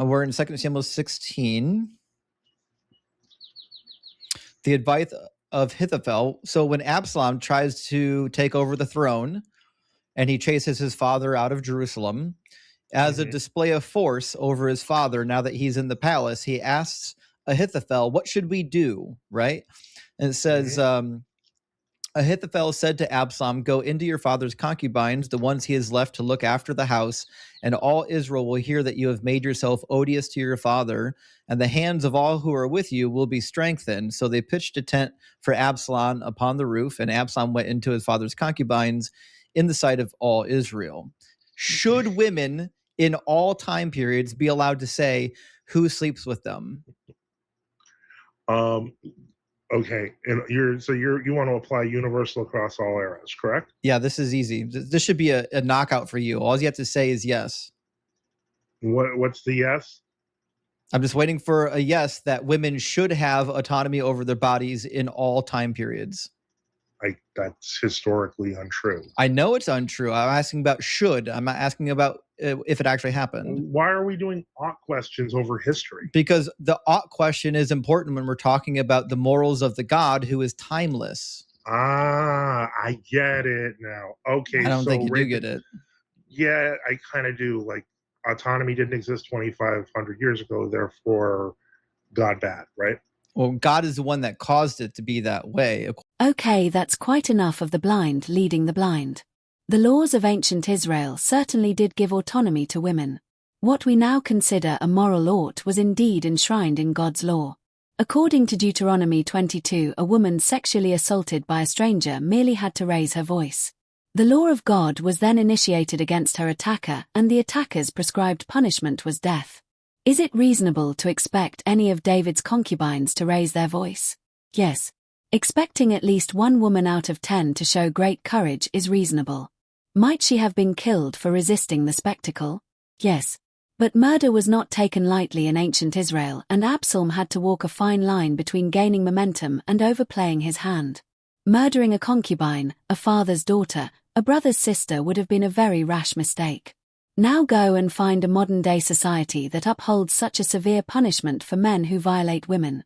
We're in 2 Samuel 16. The advice of Ahithophel. So when Absalom tries to take over the throne and he chases his father out of Jerusalem, as a display of force over his father, now that he's in the palace, he asks Ahithophel, what should we do? Right? And it says, Ahithophel said to Absalom, go into your father's concubines, the ones he has left to look after the house, and all Israel will hear that you have made yourself odious to your father, and the hands of all who are with you will be strengthened. So they pitched a tent for Absalom upon the roof, and Absalom went into his father's concubines in the sight of all Israel. Should women in all time periods be allowed to say who sleeps with them? Okay, and you want to apply universal across all eras, correct? Yeah, this is easy. This should be a knockout for you. All you have to say is yes. What's the yes? I'm just waiting for a yes that women should have autonomy over their bodies in all time periods. That's historically untrue. I know it's untrue. I'm asking about should. I'm not asking about if it actually happened. Why are we doing ought questions over history? Because the ought question is important when we're talking about the morals of the God who is timeless. I get it now. Okay. I don't think you do get it. Yeah, I kind of do. Like, autonomy didn't exist 2,500 years ago, therefore God bad, right? Well, God is the one that caused it to be that way. Okay, that's quite enough of the blind leading the blind. The laws of ancient Israel certainly did give autonomy to women. What we now consider a moral ought was indeed enshrined in God's law. According to Deuteronomy 22, a woman sexually assaulted by a stranger merely had to raise her voice. The law of God was then initiated against her attacker, and the attacker's prescribed punishment was death. Is it reasonable to expect any of David's concubines to raise their voice? Yes. Expecting at least one woman out of 10 to show great courage is reasonable. Might she have been killed for resisting the spectacle? Yes. But murder was not taken lightly in ancient Israel, and Absalom had to walk a fine line between gaining momentum and overplaying his hand. Murdering a concubine, a father's daughter, a brother's sister would have been a very rash mistake. Now go and find a modern-day society that upholds such a severe punishment for men who violate women.